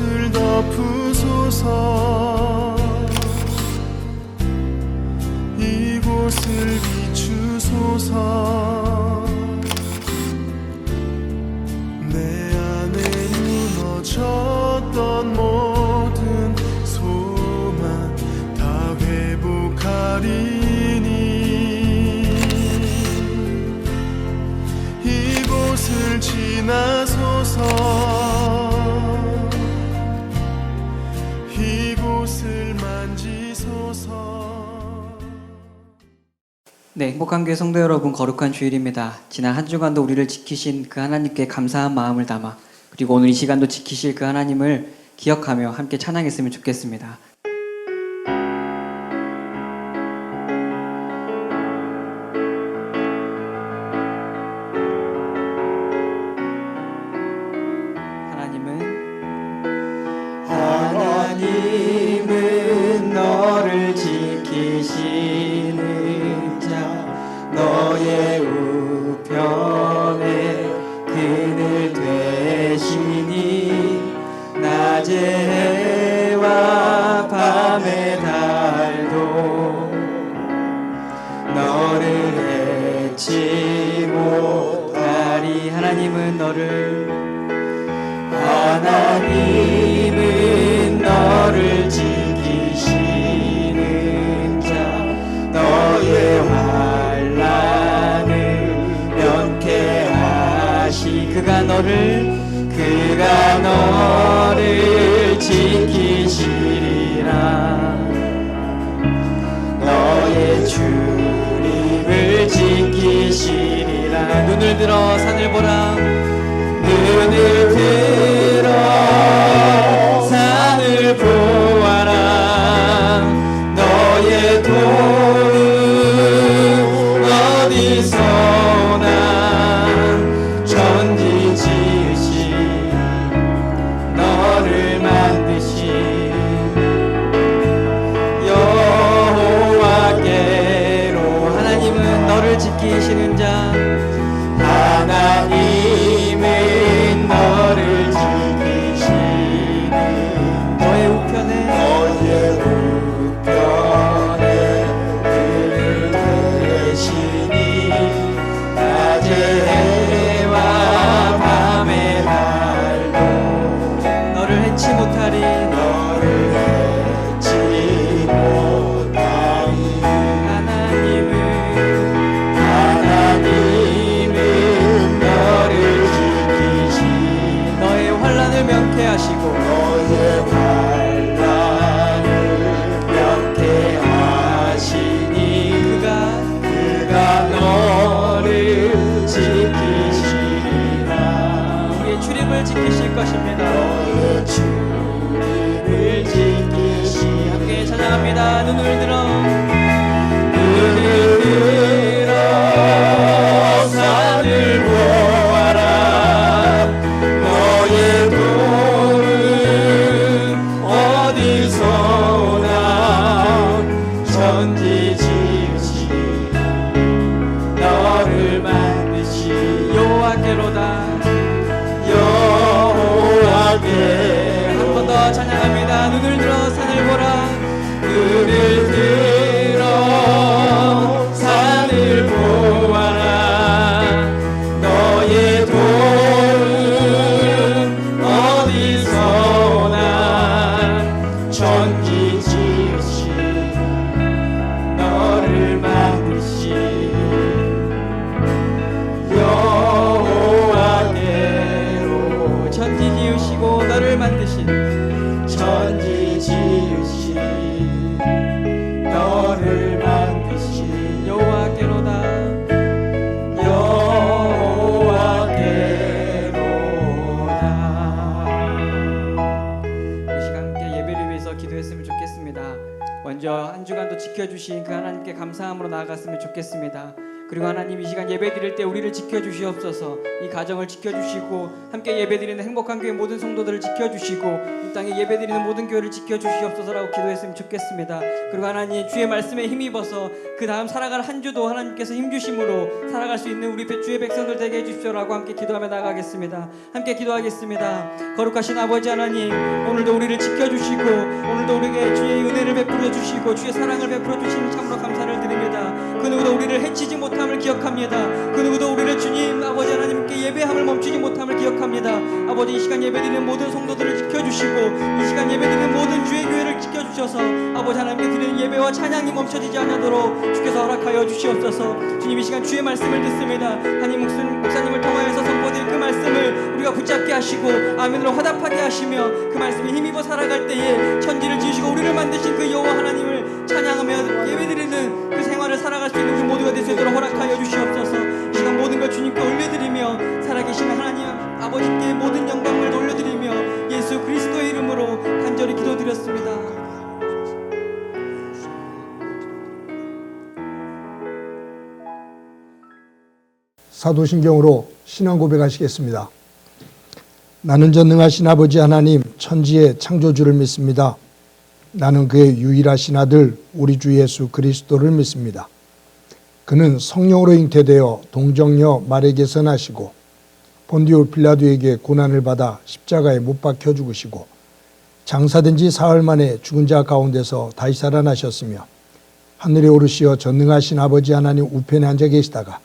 이곳을 덮으소서. 이곳을 비추소서. 내 안에 무너졌던 모든 소망 다 회복하리니 이곳을 지나소서. 이곳을 만지소서. 네, 행복한 교회 성도 여러분, 거룩한 주일입니다. 지난 한 주간도 우리를 지키신 그 하나님께 감사한 마음을 담아, 그리고 오늘 이 시간도 지키실 그 하나님을 기억하며 함께 찬양했으면 좋겠습니다. 하나님은 너를 지키시는 자, 너의 우편에 그늘 되시니 낮의 해와 밤의 달도 너를 해치 못하리. 하나님은 너를 지키시는 자, 너의 환난을 면케하시. 그가 너를 지키시리라. 너의 출입을 지키시리라. 눈을 들어 산을 보라. 눈을 들어 산을 보아라. 너의 도는 어디서나 천지 지으신 너를 만드신 여호와께로. 하나님은 너를 지키시는 자, 하나님은 너를 지키시는 너의 우편에 그를 되시니 낮의 해와 밤의 달도 너를 해치 못하리. 명케하시고 너의 환난을 명케하시니 그가 너를 지키시리라. 우리의 출입을 지키실 것입니다. 너의 출입을 지키시. 함께 찬양합니다. 눈을 들어 산을 보아라. 너의 어디서나 천지 지으신 너를 만드신 여호와께로다. 여호와께. 한 번 더 찬양합니다. 눈을 들어 산을 보라. 눈을 들어 산을 보아라. 너의 어디서나 천지 지으신 너를 만드신 여호와께로. 천지 지으시고 너를 만드신 천지 지으신 너를 만드신 여호와께로다. 기도했으면 좋겠습니다. 먼저 한 주간도 지켜주신 그 하나님께 감사함으로 나아갔으면 좋겠습니다. 그리고 하나님 이 시간 예배 드릴 때 우리를 지켜주시옵소서. 이 가정을 지켜주시고 함께 예배 드리는 행복한 교회 모든 성도들을 지켜주시고 이 땅에 예배 드리는 모든 교회를 지켜주시옵소서라고 기도했으면 좋겠습니다. 그리고 하나님 주의 말씀에 힘입어서 그 다음 살아갈 한 주도 하나님께서 힘주심으로 살아갈 수 있는 우리 주의 백성들 되게 해주십시오라고 함께 기도하며 나가겠습니다. 함께 기도하겠습니다. 거룩하신 아버지 하나님, 오늘도 우리를 지켜주시고 오늘도 우리에게 주의 은혜를 베풀어 주시고 주의 사랑을 베풀어 주시니 참으로 감사를 드립니다. 그 누구도 우리를 해치지 못함을 기억합니다. 그 누구도 우리를 주님 아버지 하나님께 예배함을 멈추지 못함을 기억합니다. 아버지 이 시간 예배드리는 모든 성도들을 지켜주시고 이 시간 예배드리는 모든 주의 교회를 지켜주셔서 아버지 하나님께 드리는 예배와 찬양이 멈춰지지 않도록 주께서 허락하여 주시옵소서. 주님 이 시간 주의 말씀을 듣습니다. 하나님 목사님을 통하여서 선포드린 그 말씀을 우리가 붙잡게 하시고 아멘으로 화답하게 하시며 그 말씀에 힘입어 살아갈 때에 천지를 지으시고 우리를 만드신 그 여호와 하나님을 찬양하며 예배드리는 그 생활을 살아갈 수 있는 우리 모두가 될 수 있도록 허락하여 주시옵소서. 이 시간 모든 걸 주님께 올려드리며 살아계신 하나님 아버지께 모든 영광을 올려드리며 예수 그리스도의 이름으로 간절히 기도드렸습니다. 사도신경으로 신앙 고백하시겠습니다. 나는 전능하신 아버지 하나님 천지의 창조주를 믿습니다. 나는 그의 유일하신 아들 우리 주 예수 그리스도를 믿습니다. 그는 성령으로 잉태되어 동정녀 마리아에게서 나시고 본디오 빌라도에게 고난을 받아 십자가에 못 박혀 죽으시고 장사된 지 사흘 만에 죽은 자 가운데서 다시 살아나셨으며 하늘에 오르시어 전능하신 아버지 하나님 우편에 앉아 계시다가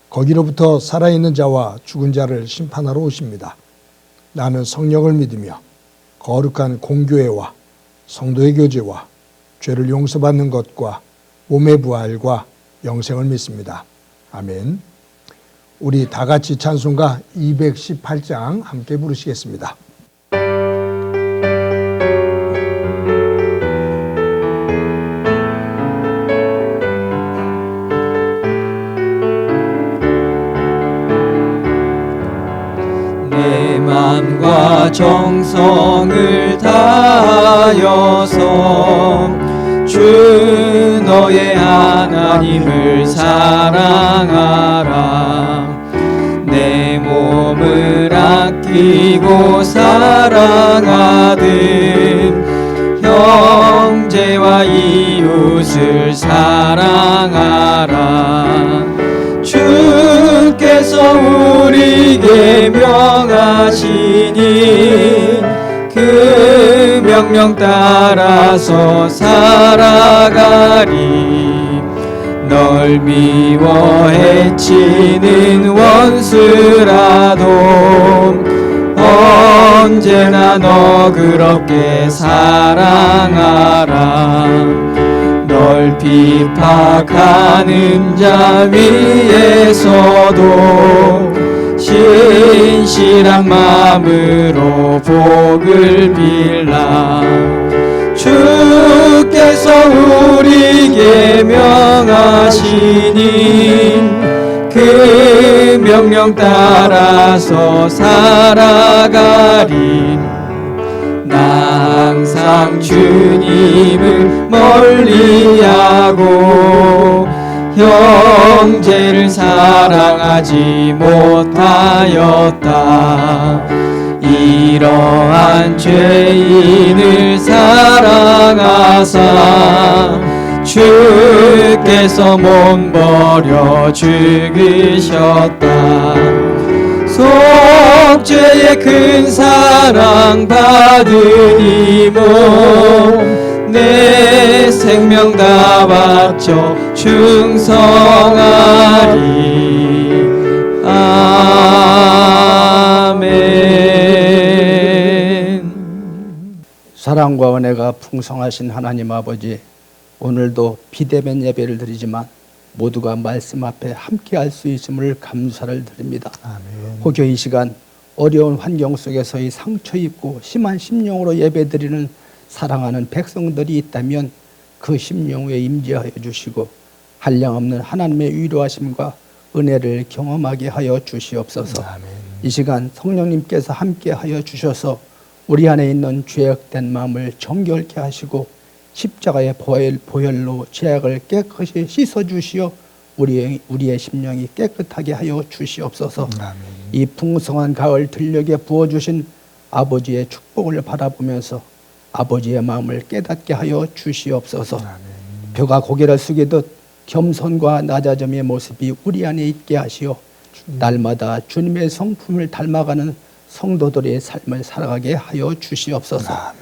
거기로부터 살아있는 자와 죽은 자를 심판하러 오십니다. 나는 성령을 믿으며 거룩한 공교회와 성도의 교제와 죄를 용서받는 것과 몸의 부활과 영생을 믿습니다. 아멘. 우리 다 같이 찬송가 218장 함께 부르시겠습니다. 내 맘과 정성을 다하여서 주 너의 하나님을 사랑하라. 내 몸을 아끼고 사랑하듯 형제와 이웃을 사랑하라. 주께서 우리에게 명하시니 그 명령 따라서 살아가리. 널 미워 해치는 원수라도 언제나 너그럽게 사랑하라. 널 비박하는 자 위에서도 신실한 마음으로 복을 빌라. 주께서 우리에게 명하시니 그 명령 따라서 살아가리. 나 항상 주님을 멀리하고 형제를 사랑하지 못하였다. 이러한 죄인을 사랑하사 주께서 몸 버려 죽으셨다. 속죄의 큰 사랑 받으니 내 생명 다 바쳐 충성하리. 아멘. 사랑과 은혜가 풍성하신 하나님 아버지, 오늘도 비대면 예배를 드리지만 모두가 말씀 앞에 함께 할 수 있음을 감사를 드립니다. 아멘. 혹여 이 시간 어려운 환경 속에서 이 상처 입고 심한 심령으로 예배드리는 사랑하는 백성들이 있다면 그 심령 위에 임재하여 주시고 한량없는 하나님의 위로하심과 은혜를 경험하게 하여 주시옵소서. 아멘. 이 시간 성령님께서 함께 하여 주셔서 우리 안에 있는 죄악된 마음을 정결케 하시고 십자가의 보혈로 죄악을 깨끗이 씻어주시어 우리의 심령이 깨끗하게 하여 주시옵소서. 아멘. 이 풍성한 가을 들녘에 부어주신 아버지의 축복을 바라보면서 아버지의 마음을 깨닫게 하여 주시옵소서. 아멘. 벼가 고개를 숙이듯 겸손과 낮아짐의 모습이 우리 안에 있게 하시어 날마다 주님의 성품을 닮아가는 성도들의 삶을 살아가게 하여 주시옵소서.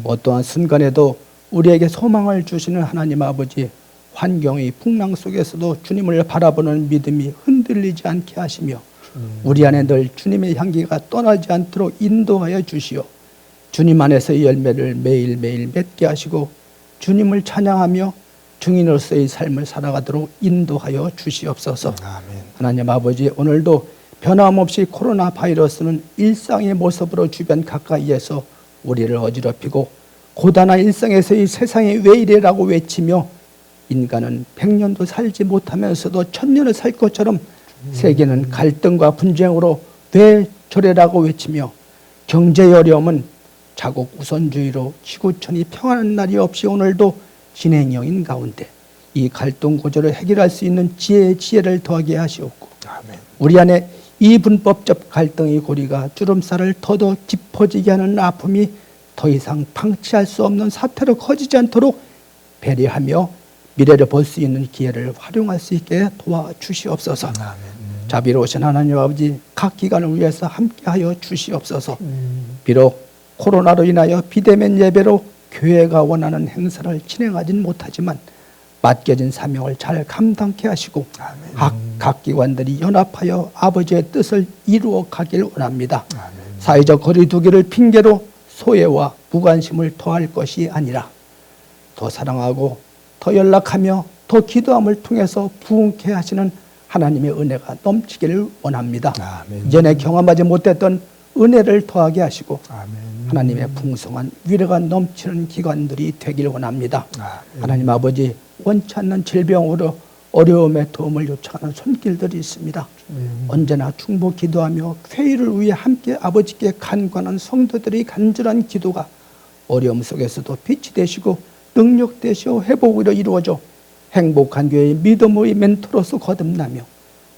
어떠한 순간에도 우리에게 소망을 주시는 하나님 아버지, 환경의 풍랑 속에서도 주님을 바라보는 믿음이 흔들리지 않게 하시며 우리 안에 늘 주님의 향기가 떠나지 않도록 인도하여 주시어 주님 안에서의 열매를 매일매일 맺게 하시고 주님을 찬양하며 증인으로서의 삶을 살아가도록 인도하여 주시옵소서. 아멘. 하나님 아버지, 오늘도 변함없이 코로나 바이러스는 일상의 모습으로 주변 가까이에서 우리를 어지럽히고 고단한 일상에서의 세상이 왜 이래라고 외치며 인간은 100년도 살지 못하면서도 1000년을 살 것처럼 세계는 갈등과 분쟁으로 왜 저래라고 외치며 경제의 어려움은 자국 우선주의로 지구촌이 평안한 날이 없이 오늘도 진행형인 가운데 이 갈등 구조를 해결할 수 있는 지혜를 더하게 하시옵고 아멘. 우리 안에 이분법적 갈등의 고리가 주름살을 더더 깊어지게 하는 아픔이 더 이상 방치할 수 없는 사태로 커지지 않도록 배려하며 미래를 볼 수 있는 기회를 활용할 수 있게 도와주시옵소서. 아멘. 자비로우신 하나님 아버지, 각 기관을 위해서 함께하여 주시옵소서. 비록 코로나로 인하여 비대면 예배로 교회가 원하는 행사를 진행하진 못하지만 맡겨진 사명을 잘 감당케 하시고 각 기관들이 연합하여 아버지의 뜻을 이루어 가길 원합니다. 사회적 거리두기를 핑계로 소외와 무관심을 더할 것이 아니라 더 사랑하고 더 연락하며 더 기도함을 통해서 부흥케 하시는 하나님의 은혜가 넘치기를 원합니다. 아멘. 이전에 경험하지 못했던 은혜를 더하게 하시고 아멘. 하나님의 풍성한 위로가 넘치는 기관들이 되길 원합니다. 아멘. 하나님 아버지, 원치 않는 질병으로 어려움에 도움을 요청하는 손길들이 있습니다. 언제나 충보 기도하며 회의를 위해 함께 아버지께 간구하는 성도들의 간절한 기도가 어려움 속에서도 빛이 되시고 능력 되시어 회복으로 이루어져 행복한 교회의 믿음의 멘토로서 거듭나며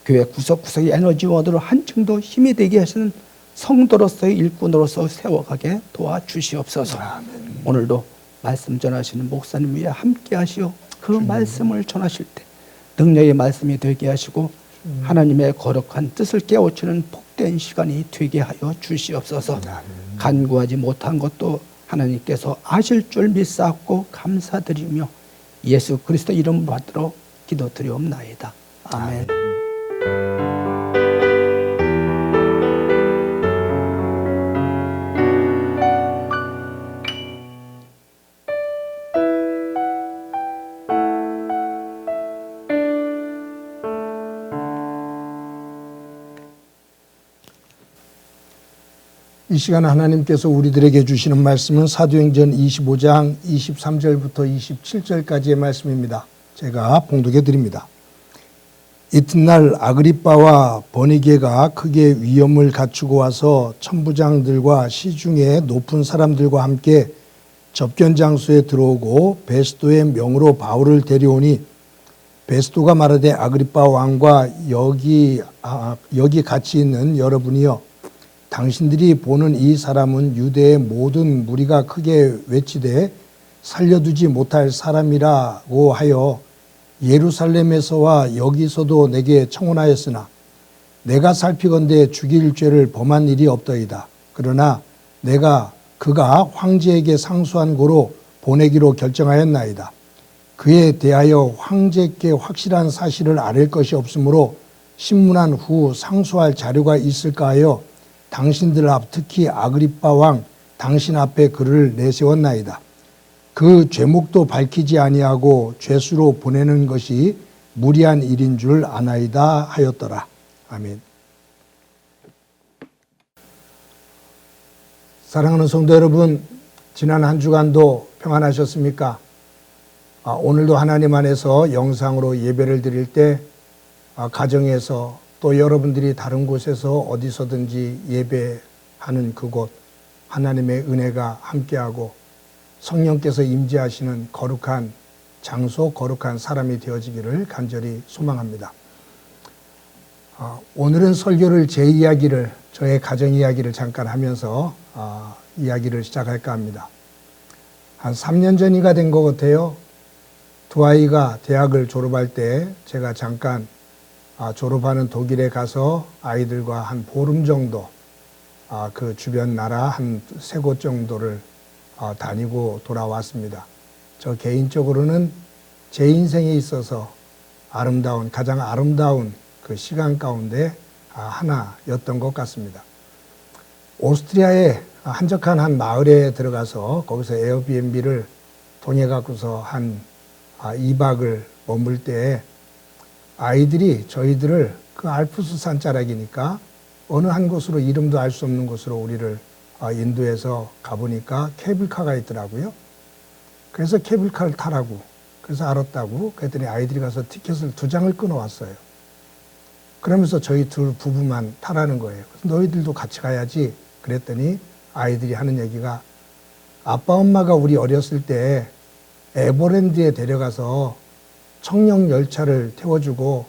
교회 구석구석의 에너지원으로 한층 더 힘이 되게 하시는 성도로서의 일꾼으로서 세워가게 도와주시옵소서. 오늘도 말씀 전하시는 목사님 위에 함께 하시어 그 말씀을 전하실 때 능력의 말씀이 되게 하시고 하나님의 거룩한 뜻을 깨우치는 복된 시간이 되게 하여 주시옵소서. 간구하지 못한 것도 하나님께서 아실 줄 믿사옵고 감사드리며 예수 그리스도 이름 받들어 기도드리옵나이다. 아멘. 이 시간 하나님께서 우리들에게 주시는 말씀은 사도행전 25장 23절부터 27절까지의 말씀입니다. 제가 봉독해 드립니다. 이튿날 아그리빠와 버니게가 크게 위엄을 갖추고 와서 천부장들과 시중의 높은 사람들과 함께 접견 장소에 들어오고 베스도의 명으로 바울을 데려오니 베스도가 말하되 아그리빠 왕과 여기 같이 있는 여러분이여, 당신들이 보는 이 사람은 유대의 모든 무리가 크게 외치되 살려두지 못할 사람이라고 하여 예루살렘에서와 여기서도 내게 청혼하였으나 내가 살피건대 죽일 죄를 범한 일이 없더이다. 그러나 내가 그가 황제에게 상소한 고로 보내기로 결정하였나이다. 그에 대하여 황제께 확실한 사실을 아릴 것이 없으므로 신문한 후 상소할 자료가 있을까 하여 당신들 앞 특히 아그리빠 왕 당신 앞에 그를 내세웠나이다. 그 죄목도 밝히지 아니하고 죄수로 보내는 것이 무리한 일인 줄 아나이다 하였더라. 아멘. 사랑하는 성도 여러분, 지난 한 주간도 평안하셨습니까? 오늘도 하나님 안에서 영상으로 예배를 드릴 때 가정에서 또 여러분들이 다른 곳에서 어디서든지 예배하는 그곳 하나님의 은혜가 함께하고 성령께서 임재하시는 거룩한 장소 거룩한 사람이 되어지기를 간절히 소망합니다. 오늘은 설교를 저의 가정 이야기를 잠깐 하면서 이야기를 시작할까 합니다. 한 3년 전이가 된 것 같아요. 두 아이가 대학을 졸업할 때 제가 잠깐 졸업하는 독일에 가서 아이들과 한 보름 정도 그 주변 나라 한 3곳 정도를 다니고 돌아왔습니다. 저 개인적으로는 제 인생에 있어서 가장 아름다운 그 시간 가운데 하나였던 것 같습니다. 오스트리아의 한적한 한 마을에 들어가서 거기서 에어비앤비를 통해 갖고서 한 2박을 머물 때 아이들이 저희들을 그 알프스 산자락이니까 어느 한 곳으로 이름도 알 수 없는 곳으로 우리를 인도해서 가보니까 케이블카가 있더라고요. 그래서 케이블카를 타라고 그래서 알았다고 그랬더니 아이들이 가서 티켓을 2장을 끊어왔어요. 그러면서 저희 둘 부부만 타라는 거예요. 그래서 너희들도 같이 가야지 그랬더니 아이들이 하는 얘기가 아빠 엄마가 우리 어렸을 때 에버랜드에 데려가서 청룡 열차를 태워주고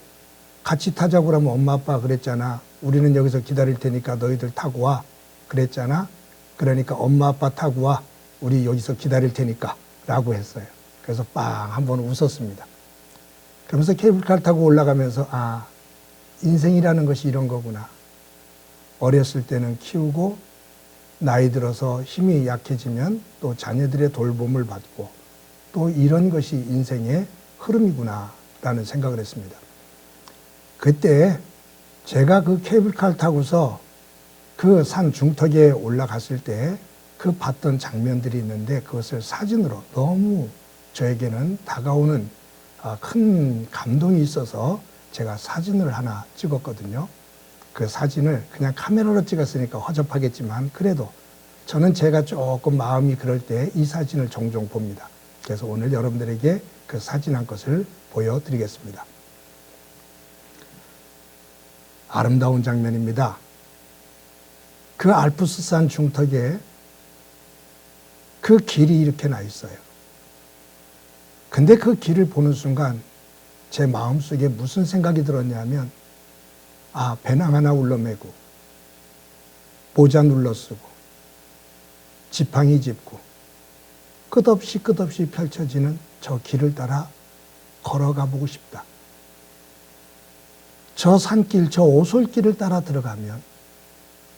같이 타자고 그러면 엄마 아빠가 그랬잖아. 우리는 여기서 기다릴 테니까 너희들 타고 와 그랬잖아. 그러니까 엄마 아빠 타고 와 우리 여기서 기다릴 테니까 라고 했어요. 그래서 빵 한번 웃었습니다. 그러면서 케이블카를 타고 올라가면서 인생이라는 것이 이런 거구나. 어렸을 때는 키우고 나이 들어서 힘이 약해지면 또 자녀들의 돌봄을 받고 또 이런 것이 인생의 흐름이구나 라는 생각을 했습니다. 그때 제가 그 케이블카를 타고서 그 산 중턱에 올라갔을 때 그 봤던 장면들이 있는데 그것을 사진으로 너무 저에게는 다가오는 큰 감동이 있어서 제가 사진을 하나 찍었거든요. 그 사진을 그냥 카메라로 찍었으니까 허접하겠지만 그래도 저는 제가 조금 마음이 그럴 때 이 사진을 종종 봅니다. 그래서 오늘 여러분들에게 그 사진 한 것을 보여드리겠습니다. 아름다운 장면입니다. 그 알프스산 중턱에 그 길이 이렇게 나 있어요. 근데 그 길을 보는 순간 제 마음속에 무슨 생각이 들었냐면 배낭 하나 울러매고 모자 눌러쓰고 지팡이 짚고 끝없이 펼쳐지는 저 길을 따라 걸어가 보고 싶다. 저 산길, 저 오솔길을 따라 들어가면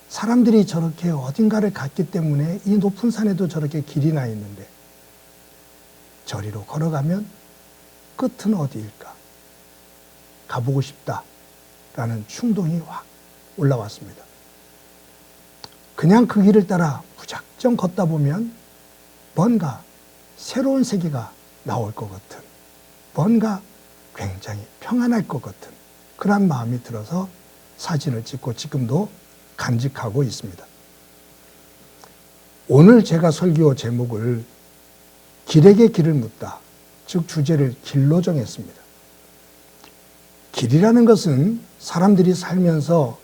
사람들이 저렇게 어딘가를 갔기 때문에 이 높은 산에도 저렇게 길이 나 있는데 저리로 걸어가면 끝은 어디일까? 가보고 싶다라는 충동이 확 올라왔습니다. 그냥 그 길을 따라 무작정 걷다 보면 뭔가 새로운 세계가 나올 것 같은, 뭔가 굉장히 평안할 것 같은 그런 마음이 들어서 사진을 찍고 지금도 간직하고 있습니다. 오늘 제가 설교 제목을 길에게 길을 묻다, 즉 주제를 길로 정했습니다. 길이라는 것은 사람들이 살면서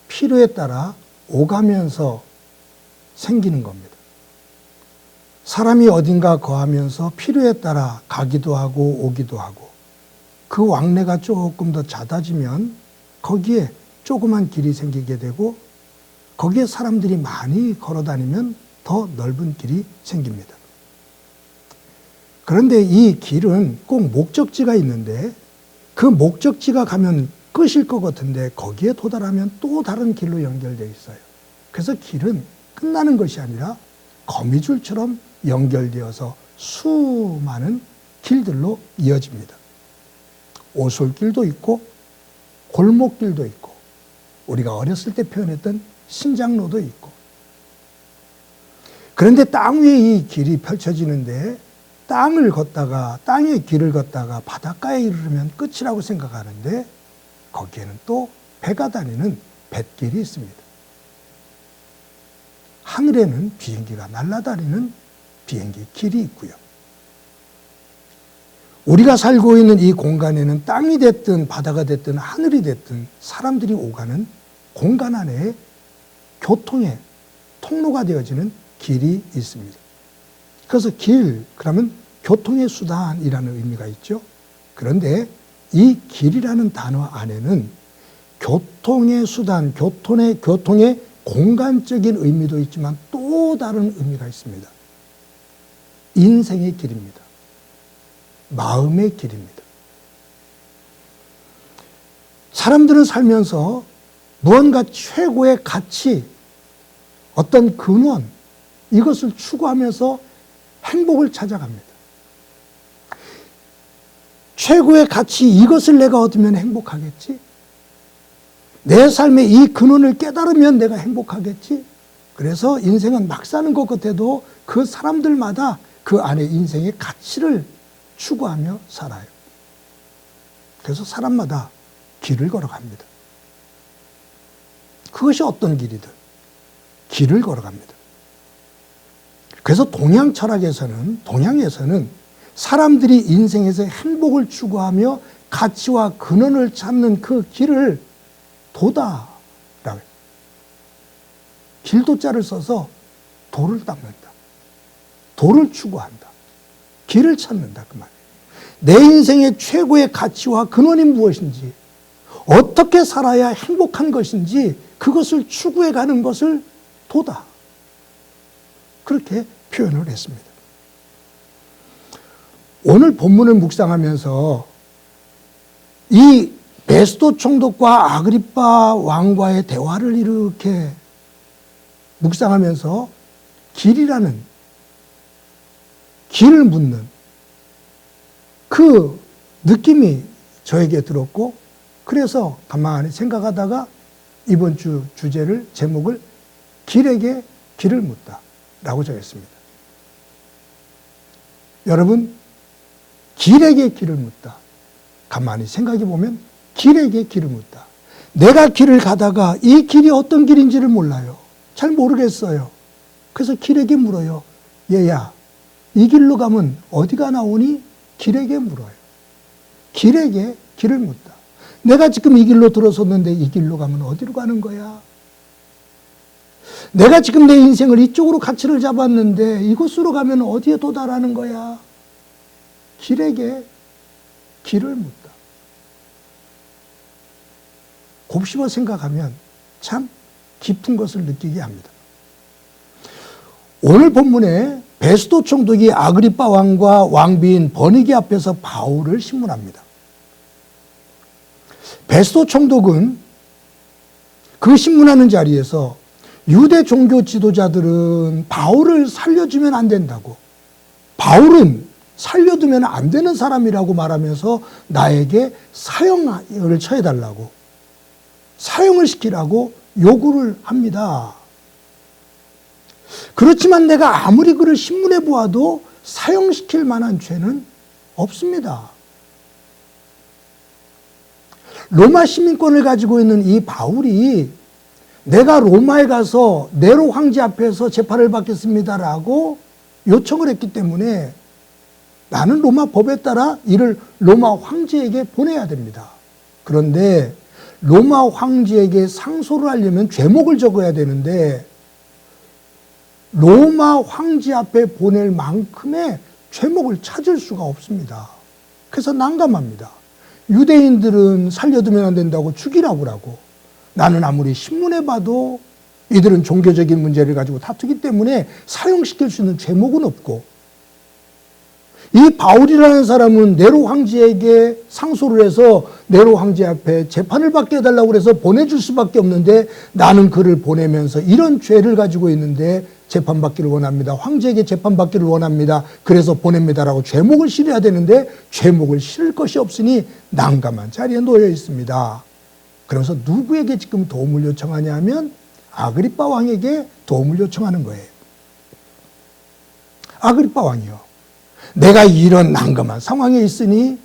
필요에 따라 오가면서 생기는 겁니다. 사람이 어딘가 거하면서 필요에 따라 가기도 하고 오기도 하고 그 왕래가 조금 더 잦아지면 거기에 조그만 길이 생기게 되고 거기에 사람들이 많이 걸어 다니면 더 넓은 길이 생깁니다. 그런데 이 길은 꼭 목적지가 있는데 그 목적지가 가면 끝일 것 같은데 거기에 도달하면 또 다른 길로 연결되어 있어요. 그래서 길은 끝나는 것이 아니라 거미줄처럼 연결되어서 수많은 길들로 이어집니다. 오솔길도 있고 골목길도 있고 우리가 어렸을 때 표현했던 신장로도 있고. 그런데 땅 위에 이 길이 펼쳐지는데 땅의 길을 걷다가 바닷가에 이르면 끝이라고 생각하는데 거기에는 또 배가 다니는 뱃길이 있습니다. 하늘에는 비행기가 날아다니는 비행기 길이 있고요. 우리가 살고 있는 이 공간에는 땅이 됐든 바다가 됐든 하늘이 됐든 사람들이 오가는 공간 안에 교통의 통로가 되어지는 길이 있습니다. 그래서 길, 그러면 교통의 수단이라는 의미가 있죠. 그런데 이 길이라는 단어 안에는 교통의 수단, 교통의 공간적인 의미도 있지만 또 다른 의미가 있습니다. 인생의 길입니다. 마음의 길입니다. 사람들은 살면서 무언가 최고의 가치, 어떤 근원, 이것을 추구하면서 행복을 찾아갑니다. 최고의 가치, 이것을 내가 얻으면 행복하겠지? 내 삶의 이 근원을 깨달으면 내가 행복하겠지? 그래서 인생은 막 사는 것 같아도 그 사람들마다 그 안에 인생의 가치를 추구하며 살아요. 그래서 사람마다 길을 걸어갑니다. 그것이 어떤 길이든 길을 걸어갑니다. 그래서 동양에서는 사람들이 인생에서 행복을 추구하며 가치와 근원을 찾는 그 길을 도다라고 해요. 길도자를 써서 도를 닦는다. 도를 추구한다. 길을 찾는다 그 말이에요. 내 인생의 최고의 가치와 근원이 무엇인지, 어떻게 살아야 행복한 것인지 그것을 추구해 가는 것을 도다. 그렇게 표현을 했습니다. 오늘 본문을 묵상하면서 이 베스도 총독과 아그리빠 왕과의 대화를 이렇게 묵상하면서 길을 묻는 그 느낌이 저에게 들었고, 그래서 가만히 생각하다가 이번 주 제목을 길에게 길을 묻다 라고 정했습니다. 여러분, 길에게 길을 묻다. 가만히 생각해 보면 길에게 길을 묻다. 내가 길을 가다가 이 길이 어떤 길인지를 몰라요. 잘 모르겠어요. 그래서 길에게 물어요. 얘야, 이 길로 가면 어디가 나오니? 길에게 물어요. 길에게 길을 묻다. 내가 지금 이 길로 들어섰는데 이 길로 가면 어디로 가는 거야? 내가 지금 내 인생을 이쪽으로 가치를 잡았는데 이곳으로 가면 어디에 도달하는 거야? 길에게 길을 묻다. 곱씹어 생각하면 참 깊은 것을 느끼게 합니다. 오늘 본문에 베스도 총독이 아그리빠 왕과 왕비인 버니게 앞에서 바울을 신문합니다. 베스도 총독은 그 신문하는 자리에서 유대 종교 지도자들은 바울을 살려주면 안 된다고, 바울은 살려두면 안 되는 사람이라고 말하면서 나에게 사형을 처해달라고, 사형을 시키라고 요구를 합니다. 그렇지만 내가 아무리 그를 신문해 보아도 사형시킬 만한 죄는 없습니다. 로마 시민권을 가지고 있는 이 바울이 내가 로마에 가서 네로 황제 앞에서 재판을 받겠습니다라고 요청을 했기 때문에 나는 로마 법에 따라 이를 로마 황제에게 보내야 됩니다. 그런데 로마 황제에게 상소를 하려면 죄목을 적어야 되는데 로마 황제 앞에 보낼 만큼의 죄목을 찾을 수가 없습니다. 그래서 난감합니다. 유대인들은 살려두면 안 된다고 죽이라고 하고, 나는 아무리 신문해봐도 이들은 종교적인 문제를 가지고 다투기 때문에 사형시킬 수 있는 죄목은 없고, 이 바울이라는 사람은 네로 황제에게 상소를 해서 네로 황제 앞에 재판을 받게 해달라고 해서 보내줄 수밖에 없는데 나는 그를 보내면서 이런 죄를 가지고 있는데 재판받기를 원합니다. 황제에게 재판받기를 원합니다. 그래서 보냅니다라고 죄목을 실어야 되는데 죄목을 실을 것이 없으니 난감한 자리에 놓여 있습니다. 그래서 누구에게 지금 도움을 요청하냐면 아그리빠 왕에게 도움을 요청하는 거예요. 아그리빠 왕이요, 내가 이런 난감한 상황에 있으니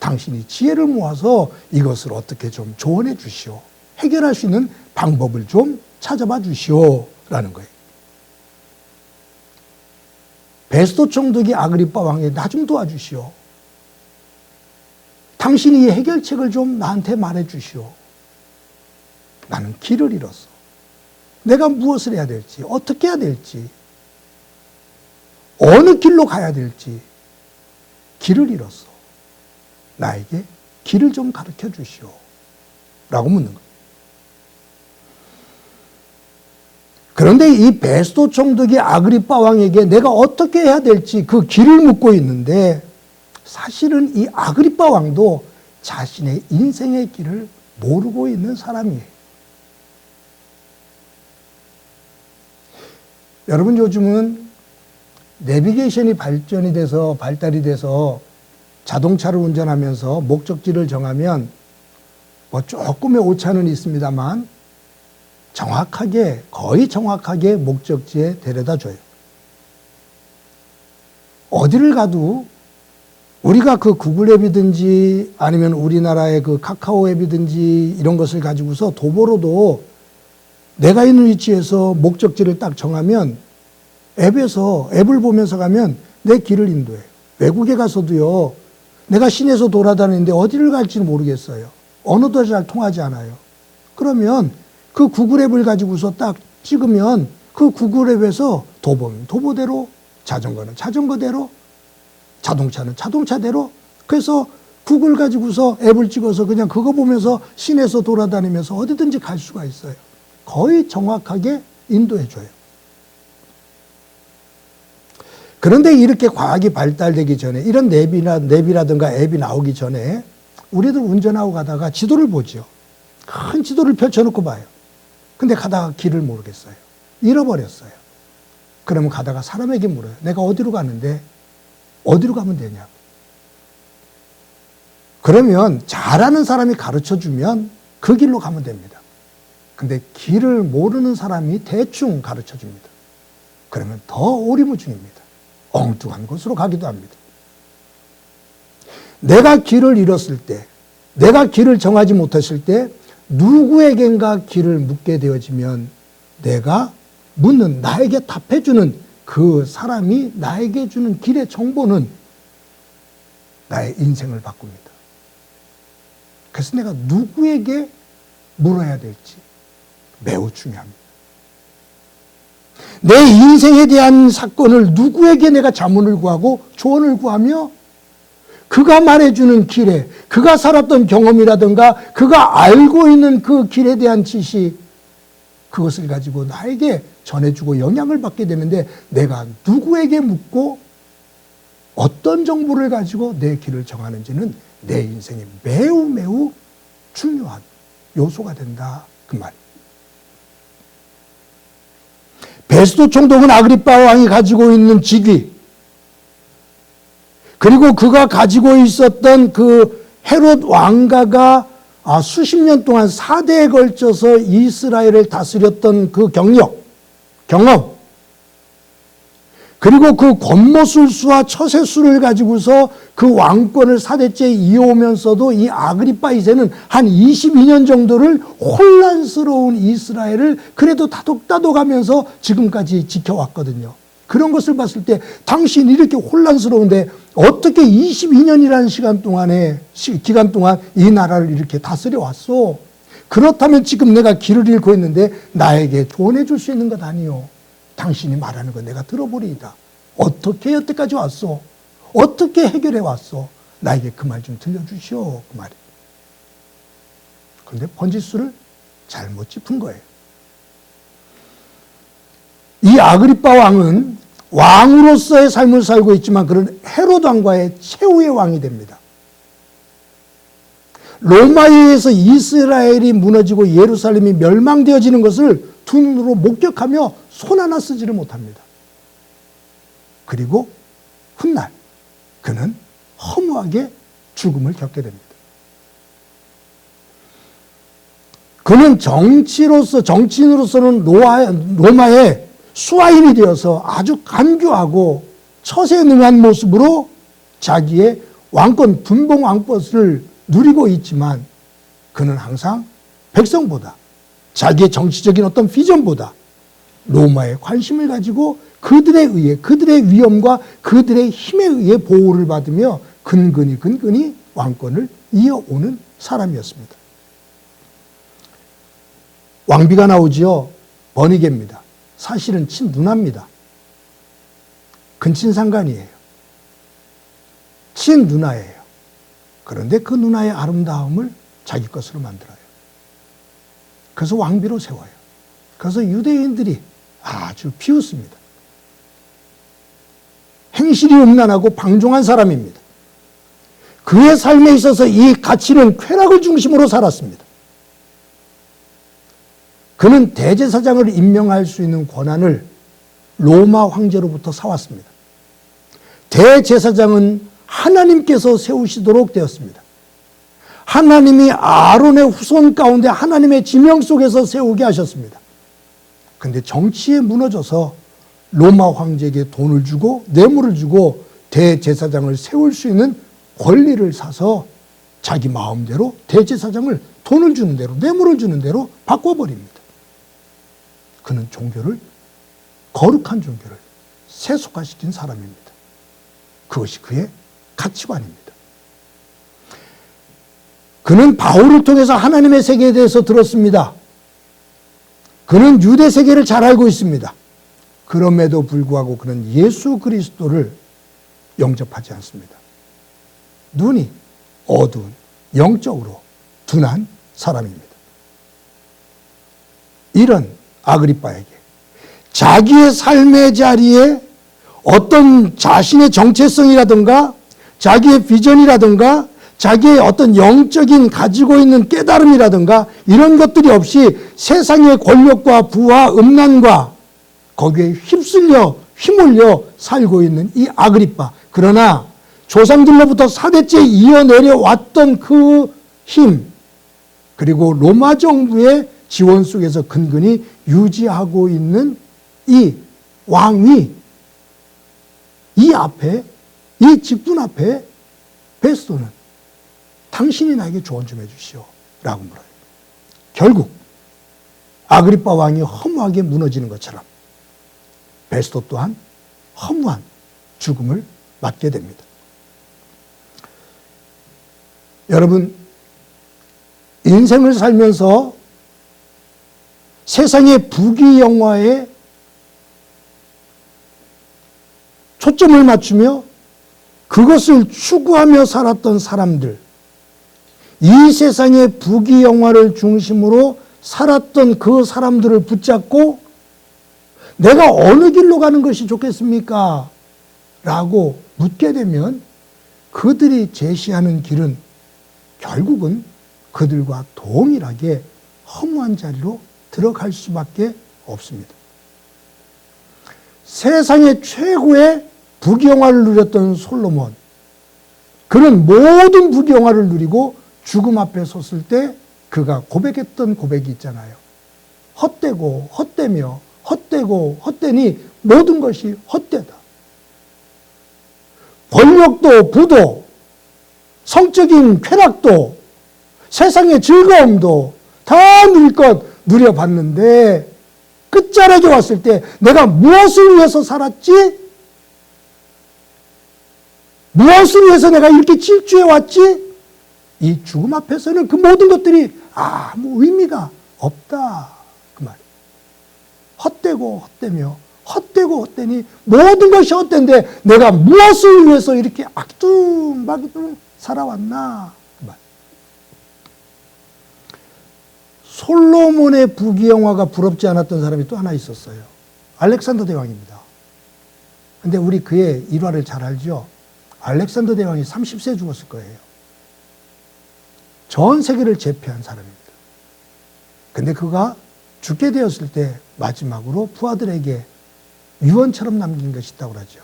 당신이 지혜를 모아서 이것을 어떻게 좀 조언해 주시오. 해결할 수 있는 방법을 좀 찾아봐 주시오. 라는 거예요. 베스도 총독이 아그리빠 왕에게 나 좀 도와주시오. 당신이 이 해결책을 좀 나한테 말해 주시오. 나는 길을 잃었어. 내가 무엇을 해야 될지, 어떻게 해야 될지, 어느 길로 가야 될지 길을 잃었어. 나에게 길을 좀 가르쳐 주시오. 라고 묻는 거예요. 그런데 이 베스도 총독이 아그리빠 왕에게 내가 어떻게 해야 될지 그 길을 묻고 있는데 사실은 이 아그리빠 왕도 자신의 인생의 길을 모르고 있는 사람이에요. 여러분 요즘은 내비게이션이 발달이 돼서 자동차를 운전하면서 목적지를 정하면 뭐 조금의 오차는 있습니다만 정확하게, 거의 정확하게 목적지에 데려다 줘요. 어디를 가도 우리가 그 구글 앱이든지 아니면 우리나라의 그 카카오 앱이든지 이런 것을 가지고서 도보로도 내가 있는 위치에서 목적지를 딱 정하면 앱을 보면서 가면 내 길을 인도해요. 외국에 가서도요, 내가 시내에서 돌아다니는데 어디를 갈지는 모르겠어요. 언어도 잘 통하지 않아요. 그러면 그 구글 앱을 가지고서 딱 찍으면 그 구글 앱에서 도보는 도보대로, 자전거는 자전거대로, 자동차는 자동차대로, 그래서 구글 가지고서 앱을 찍어서 그냥 그거 보면서 시내에서 돌아다니면서 어디든지 갈 수가 있어요. 거의 정확하게 인도해줘요. 그런데 이렇게 과학이 발달되기 전에, 이런 냅이라든가 앱이 나오기 전에 우리들 운전하고 가다가 지도를 보죠. 큰 지도를 펼쳐놓고 봐요. 근데 가다가 길을 모르겠어요. 잃어버렸어요. 그러면 가다가 사람에게 물어요. 내가 어디로 가는데 어디로 가면 되냐고. 그러면 잘 아는 사람이 가르쳐주면 그 길로 가면 됩니다. 근데 길을 모르는 사람이 대충 가르쳐줍니다. 그러면 더 오리무중입니다. 엉뚱한 곳으로 가기도 합니다. 내가 길을 잃었을 때, 내가 길을 정하지 못했을 때 누구에겐가 길을 묻게 되어지면 내가 묻는, 나에게 답해주는 그 사람이 나에게 주는 길의 정보는 나의 인생을 바꿉니다. 그래서 내가 누구에게 물어야 될지 매우 중요합니다. 내 인생에 대한 사건을 누구에게 내가 자문을 구하고 조언을 구하며 그가 말해주는 길에, 그가 살았던 경험이라든가 그가 알고 있는 그 길에 대한 지식, 그것을 가지고 나에게 전해주고 영향을 받게 되는데, 내가 누구에게 묻고 어떤 정보를 가지고 내 길을 정하는지는 내 인생에 매우 매우 중요한 요소가 된다, 그 말입니다. 베스도 총독은 아그리빠 왕이 가지고 있는 직위, 그리고 그가 가지고 있었던 그 헤롯 왕가가 수십 년 동안 4대에 걸쳐서 이스라엘을 다스렸던 그 경험, 그리고 그 권모술수와 처세술을 가지고서 그 왕권을 4대째 이어오면서도 이 아그리빠 2세는 한 22년 정도를 혼란스러운 이스라엘을 그래도 다독다독하면서 지금까지 지켜왔거든요. 그런 것을 봤을 때 당신이 이렇게 혼란스러운데 어떻게 22년이라는 기간 동안 이 나라를 이렇게 다스려 왔어? 그렇다면 지금 내가 길을 잃고 있는데 나에게 조언해 줄 수 있는 것 아니요. 당신이 말하는 거 내가 들어보리이다. 어떻게 여태까지 왔어? 어떻게 해결해 왔어? 나에게 그 말 좀 들려주시오. 그 말이. 그런데 번지수를 잘못 짚은 거예요. 이 아그리빠 왕은 왕으로서의 삶을 살고 있지만 그런 헤롯 왕과의 최후의 왕이 됩니다. 로마에 의해서 이스라엘이 무너지고 예루살렘이 멸망되어지는 것을 두 눈으로 목격하며 손 하나 쓰지를 못합니다. 그리고 훗날 그는 허무하게 죽음을 겪게 됩니다. 그는 정치인으로서는 로마의 수하인이 되어서 아주 간교하고 처세에 능한 모습으로 자기의 왕권, 분봉 왕권을 누리고 있지만 그는 항상 백성보다, 자기의 정치적인 어떤 비전보다 로마의 관심을 가지고 그들에 의해, 그들의 위엄과 그들의 힘에 의해 보호를 받으며 근근히 왕권을 이어오는 사람이었습니다. 왕비가 나오지요. 버니게입니다. 사실은 친누나입니다. 근친상간이에요. 친누나예요. 그런데 그 누나의 아름다움을 자기 것으로 만들어요. 그래서 왕비로 세워요. 그래서 유대인들이 아주 비웃습니다. 행실이 음란하고 방종한 사람입니다. 그의 삶에 있어서 이 가치는 쾌락을 중심으로 살았습니다. 그는 대제사장을 임명할 수 있는 권한을 로마 황제로부터 사왔습니다. 대제사장은 하나님께서 세우시도록 되었습니다. 하나님이 아론의 후손 가운데 하나님의 지명 속에서 세우게 하셨습니다. 그런데 정치에 무너져서 로마 황제에게 돈을 주고 뇌물을 주고 대제사장을 세울 수 있는 권리를 사서 자기 마음대로 대제사장을 돈을 주는 대로 뇌물을 주는 대로 바꿔버립니다. 그는 종교를 거룩한 종교를 세속화시킨 사람입니다. 그것이 그의 가치관입니다. 그는 바울을 통해서 하나님의 세계에 대해서 들었습니다. 그는 유대 세계를 잘 알고 있습니다. 그럼에도 불구하고 그는 예수 그리스도를 영접하지 않습니다. 눈이 어두운 영적으로 둔한 사람입니다. 이런 아그리빠에게 자기의 삶의 자리에 어떤 자신의 정체성이라든가 자기의 비전이라든가 자기의 어떤 영적인 가지고 있는 깨달음이라든가 이런 것들이 없이 세상의 권력과 부와 음란과 거기에 휘몰려 살고 있는 이 아그리빠. 그러나 조상들로부터 4대째 이어내려왔던 그 힘, 그리고 로마 정부의 지원 속에서 근근히 유지하고 있는 이 왕위, 이 앞에, 이 직분 앞에 베스토는 당신이 나에게 조언 좀 해주시오 라고 물어요. 결국 아그리빠 왕이 허무하게 무너지는 것처럼 베스토 또한 허무한 죽음을 맞게 됩니다. 여러분, 인생을 살면서 세상의 부귀영화에 초점을 맞추며 그것을 추구하며 살았던 사람들, 이 세상의 부귀영화를 중심으로 살았던 그 사람들을 붙잡고 내가 어느 길로 가는 것이 좋겠습니까? 라고 묻게 되면 그들이 제시하는 길은 결국은 그들과 동일하게 허무한 자리로 들어갈 수밖에 없습니다. 세상의 최고의 부귀영화를 누렸던 솔로몬, 그는 모든 부귀영화를 누리고 죽음 앞에 섰을 때 그가 고백했던 고백이 있잖아요. 헛되고 헛되며 헛되고 헛되니 모든 것이 헛되다. 권력도 부도 성적인 쾌락도 세상의 즐거움도 다 누릴 것 누려봤는데 끝자락에 왔을 때 내가 무엇을 위해서 살았지? 무엇을 위해서 내가 이렇게 질주해 왔지? 이 죽음 앞에서는 그 모든 것들이 아무 의미가 없다. 그 말. 헛되고 헛되며 헛되고 헛되니 모든 것이 헛된데 내가 무엇을 위해서 이렇게 악둥박둥 살아왔나. 그 말. 솔로몬의 부귀영화가 부럽지 않았던 사람이 또 하나 있었어요. 알렉산더 대왕입니다. 근데 우리 그의 일화를 잘 알죠? 알렉산더 대왕이 30세에 죽었을 거예요. 전 세계를 제패한 사람입니다. 근데 그가 죽게 되었을 때 마지막으로 부하들에게 유언처럼 남긴 것이 있다고 하죠.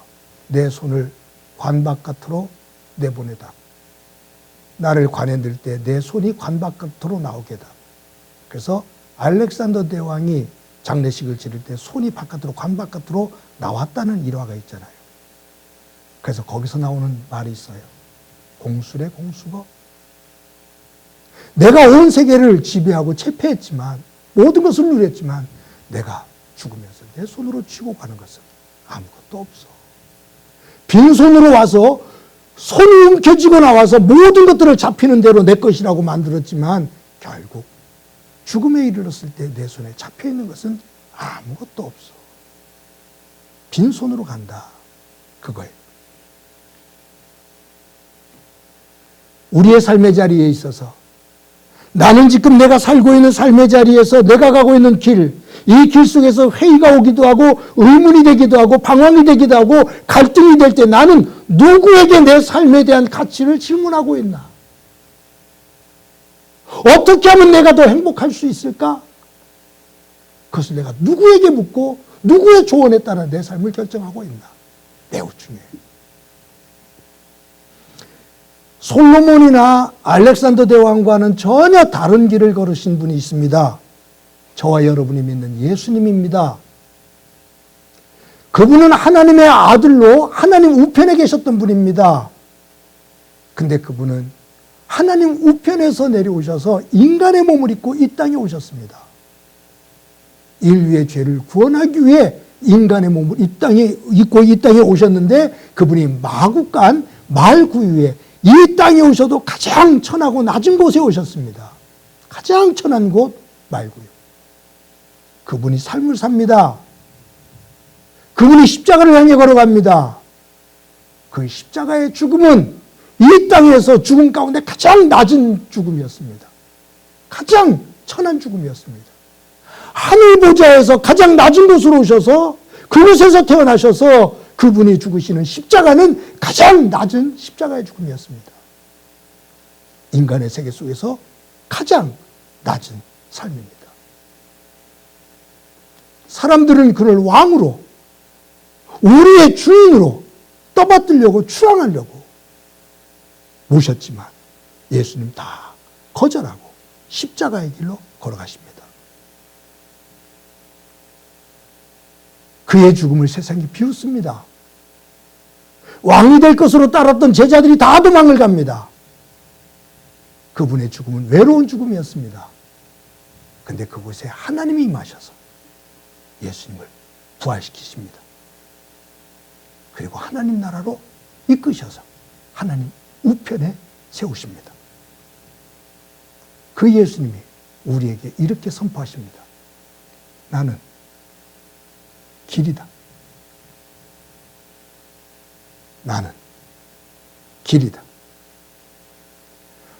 내 손을 관 바깥으로 내보내다. 나를 관에 넣을 때 내 손이 관 바깥으로 나오게다. 그래서 알렉산더 대왕이 장례식을 치를 때 손이 바깥으로 관 바깥으로 나왔다는 일화가 있잖아요. 그래서 거기서 나오는 말이 있어요. 공수래 공수거. 내가 온 세계를 지배하고 체패했지만 모든 것을 누렸지만 내가 죽으면서 내 손으로 쥐고 가는 것은 아무것도 없어. 빈손으로 와서 손이 움켜쥐고 나와서 모든 것들을 잡히는 대로 내 것이라고 만들었지만 결국 죽음에 이르렀을 때 내 손에 잡혀있는 것은 아무것도 없어. 빈손으로 간다. 그거예요. 우리의 삶의 자리에 있어서 나는 지금 내가 살고 있는 삶의 자리에서 내가 가고 있는 길, 이 길 속에서 회의가 오기도 하고 의문이 되기도 하고 방황이 되기도 하고 갈등이 될 때 나는 누구에게 내 삶에 대한 가치를 질문하고 있나? 어떻게 하면 내가 더 행복할 수 있을까? 그것을 내가 누구에게 묻고 누구의 조언에 따라 내 삶을 결정하고 있나? 매우 중요해요. 솔로몬이나 알렉산더 대왕과는 전혀 다른 길을 걸으신 분이 있습니다. 저와 여러분이 믿는 예수님입니다. 그분은 하나님의 아들로 하나님 우편에 계셨던 분입니다. 근데 그분은 하나님 우편에서 내려오셔서 인간의 몸을 입고 이 땅에 오셨습니다. 인류의 죄를 구원하기 위해 인간의 몸을 이 땅에 입고 이 땅에 오셨는데 그분이 마국간 말구유에 이 땅에 오셔도 가장 천하고 낮은 곳에 오셨습니다. 가장 천한 곳 말구유. 그분이 삶을 삽니다. 그분이 십자가를 향해 걸어갑니다. 그 십자가의 죽음은 이 땅에서 죽음 가운데 가장 낮은 죽음이었습니다. 가장 천한 죽음이었습니다. 하늘 보좌에서 가장 낮은 곳으로 오셔서 그곳에서 태어나셔서 그분이 죽으시는 십자가는 가장 낮은 십자가의 죽음이었습니다. 인간의 세계 속에서 가장 낮은 삶입니다. 사람들은 그를 왕으로, 우리의 주인으로 떠받들려고 추앙하려고 모셨지만 예수님 다 거절하고 십자가의 길로 걸어가십니다. 그의 죽음을 세상이 비웃습니다. 왕이 될 것으로 따랐던 제자들이 다 도망을 갑니다. 그분의 죽음은 외로운 죽음이었습니다. 근데 그곳에 하나님이 임하셔서 예수님을 부활시키십니다. 그리고 하나님 나라로 이끄셔서 하나님 우편에 세우십니다. 그 예수님이 우리에게 이렇게 선포하십니다. 나는 길이다. 나는 길이다.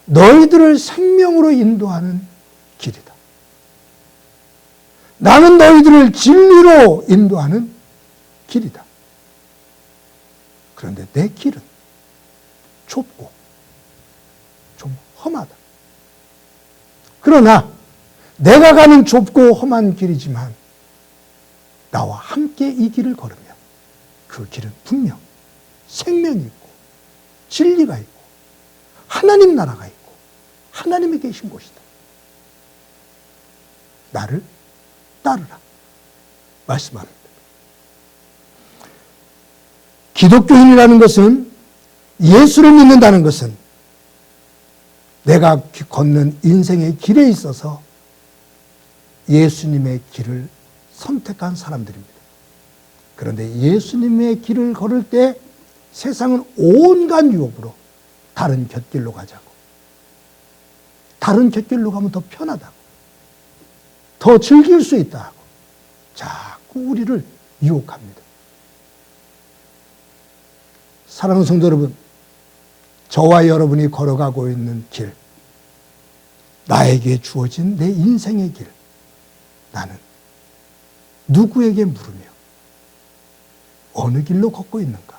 너희들을 생명으로 인도하는 길이다. 나는 너희들을 진리로 인도하는 길이다. 그런데 내 길은 좁고 좀 험하다. 그러나 내가 가는 좁고 험한 길이지만 나와 함께 이 길을 걸으면 그 길은 분명 생명이 있고 진리가 있고 하나님 나라가 있고 하나님이 계신 곳이다. 나를 따르라 말씀합니다. 기독교인이라는 것은, 예수를 믿는다는 것은 내가 걷는 인생의 길에 있어서 예수님의 길을 선택한 사람들입니다. 그런데 예수님의 길을 걸을 때 세상은 온갖 유혹으로 다른 곁길로 가자고, 다른 곁길로 가면 더 편하다고, 더 즐길 수 있다고 자꾸 우리를 유혹합니다. 사랑하는 성도 여러분, 저와 여러분이 걸어가고 있는 길, 나에게 주어진 내 인생의 길, 나는 누구에게 물으며 어느 길로 걷고 있는가?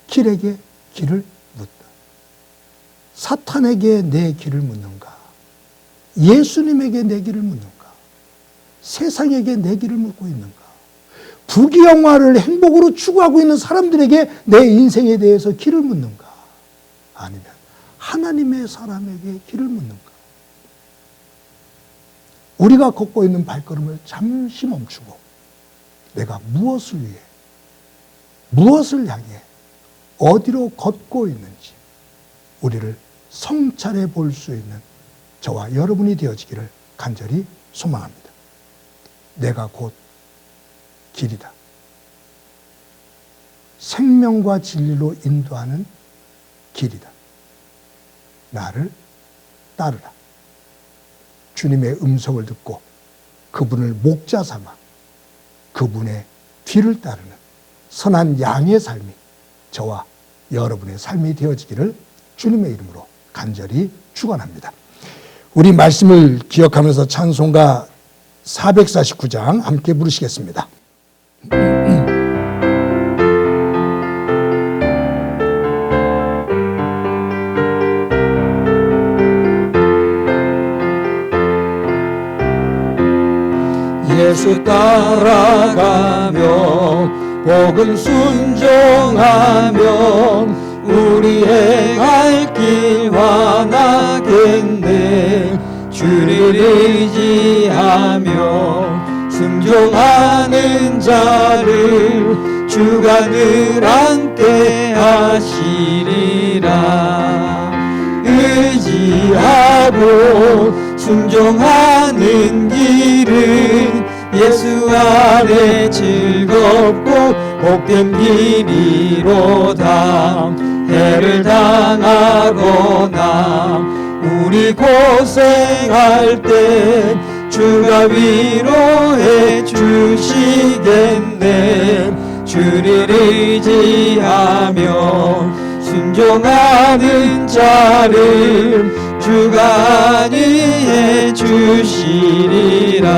길에게 길을 묻다. 사탄에게 내 길을 묻는가? 예수님에게 내 길을 묻는가? 세상에게 내 길을 묻고 있는가? 부귀영화를 행복으로 추구하고 있는 사람들에게 내 인생에 대해서 길을 묻는가? 아니면 하나님의 사람에게 길을 묻는가? 우리가 걷고 있는 발걸음을 잠시 멈추고 내가 무엇을 위해, 무엇을 향해, 어디로 걷고 있는지 우리를 성찰해 볼 수 있는 저와 여러분이 되어지기를 간절히 소망합니다. 내가 곧 길이다. 생명과 진리로 인도하는 길이다. 나를 따르라. 주님의 음성을 듣고 그분을 목자 삼아 그분의 뒤를 따르는 선한 양의 삶이 저와 여러분의 삶이 되어지기를 주님의 이름으로 간절히 축원합니다. 우리 말씀을 기억하면서 찬송가 449장 함께 부르시겠습니다. 예수 따라가며 복음 순종하면 우리 행할 길 환하겠네. 주를 의지하며 순종하는 자를 주가 늘 함께 하시리라. 의지하고 순종하는 길은 예수 안에 즐겁고 복된 길이로다. 해를 당하거나 우리 고생할 때 주가 위로해 주시겠네. 주를 의지하며 순종하는 자를 주가 안위해 주시리라.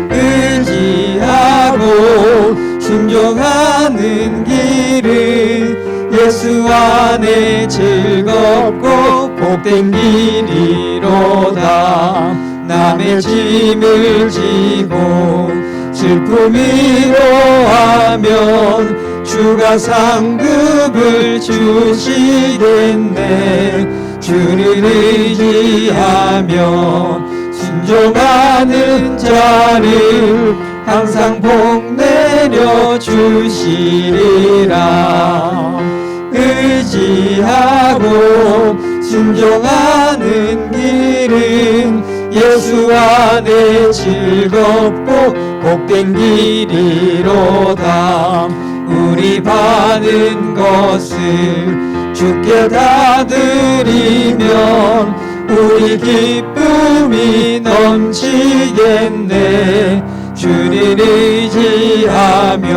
의지하고 순종하는 길은 예수 안에 즐겁고 복된 길이로다. 남의 짐을 지고 슬픔이로 하면 주가 상급을 주시겠네. 주를 의지하며 순종하는 자를 항상 복 내려 주시리라. 의지하고 순종하는 길은 예수 안에 즐겁고 복된 길이로다. 우리 받은 것을 주께 다 드리면 우리 기쁨이 넘치겠네. 주를 의지하며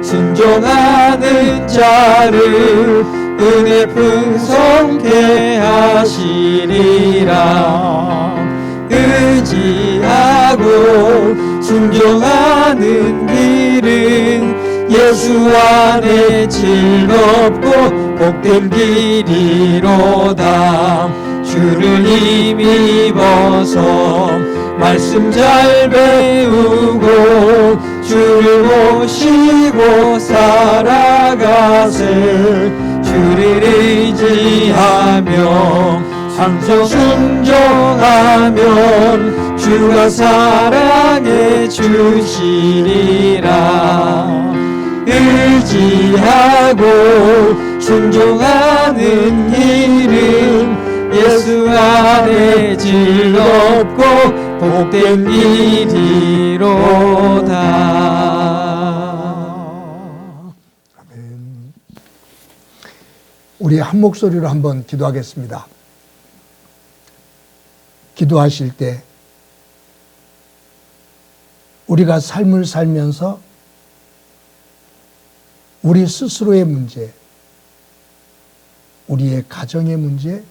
순종하는 자를 은혜 풍성케 하시리라. 의지하고 순종하는 길은 예수 안에 즐겁고 복된 길이로다. 주를 힘입어서 말씀 잘 배우고 주를 모시고 살아가세. 주를 의지하며 항상 순종하면 주가 사랑해 주시리라. 의지하고 순종하는 길은 예수 안에 즐겁고 복된 길이로다. 아멘. 우리 한 목소리로 한번 기도하겠습니다. 기도하실 때 우리가 삶을 살면서 우리 스스로의 문제, 우리의 가정의 문제,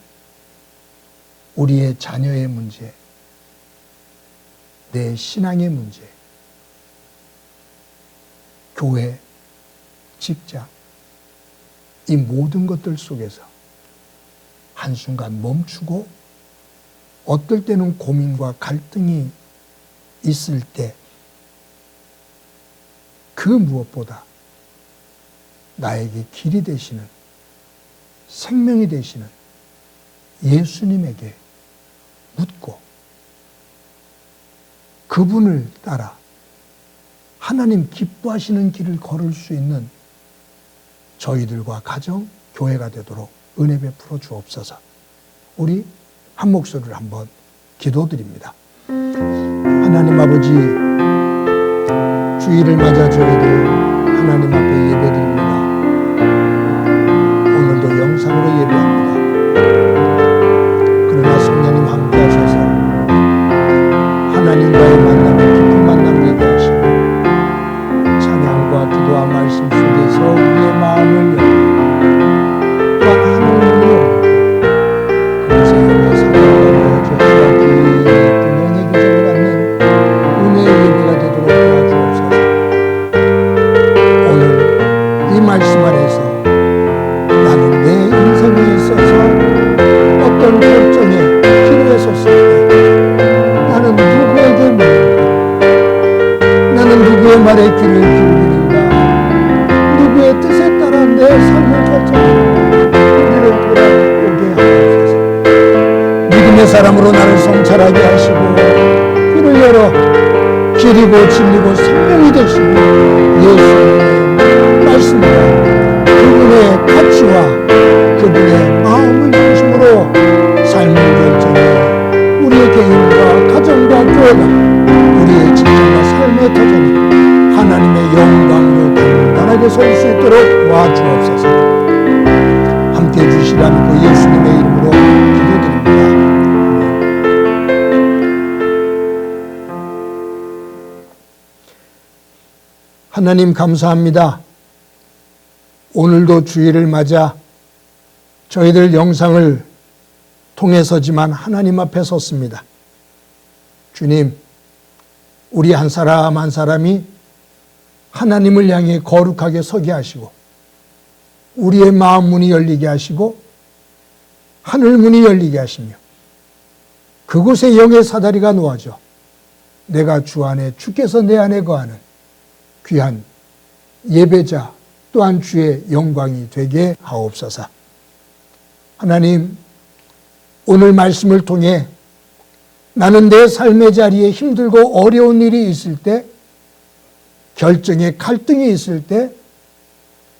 우리의 자녀의 문제, 내 신앙의 문제, 교회, 직장, 이 모든 것들 속에서 한순간 멈추고 어떨 때는 고민과 갈등이 있을 때 그 무엇보다 나에게 길이 되시는, 생명이 되시는 예수님에게 묻고 그분을 따라 하나님 기뻐하시는 길을 걸을 수 있는 저희들과 가정, 교회가 되도록 은혜 베풀어 주옵소서. 우리 한 목소리를 한번 기도드립니다. 하나님 아버지, 주일을 맞아 저희들 하나님 앞에 예배드립니다. 오늘도 영상으로 예배합니다. 그러나 성령님 함께 하셔서 하나님과의 만남을 깊은 만남 되게 하시고 찬양과 기도와 말씀 속에서 우리의 마음을 열고 또한 하늘을 열고 말에 귀를 기울이는가? 누구의 뜻에 따라 내 삶을 펼쳐지는가? 우리를 돌아보게 하옵소서. 믿음의 사람으로 나를 성찰하게 하시고 귀를 열어 길이고 진리고 생명이 되시고 예수님의 말씀과 그분의 가치와 그분의 마음을 중심으로 삶을 결정해 우리의 개인과 가정과 교회가 우리의 직장과 삶의 터전이 하나님의 영광으로 단단하게 설 수 있도록 도와주옵소서. 함께해 주시라는 그 예수님의 이름으로 기도드립니다. 하나님 감사합니다. 오늘도 주일을 맞아 저희들 영상을 통해서지만 하나님 앞에 섰습니다. 주님, 우리 한 사람 한 사람이 하나님을 향해 거룩하게 서게 하시고 우리의 마음 문이 열리게 하시고 하늘 문이 열리게 하시며 그곳에 영의 사다리가 놓아져 내가 주 안에 주께서 내 안에 거하는 귀한 예배자 또한 주의 영광이 되게 하옵소서. 하나님, 오늘 말씀을 통해 나는 내 삶의 자리에 힘들고 어려운 일이 있을 때, 결정의 갈등이 있을 때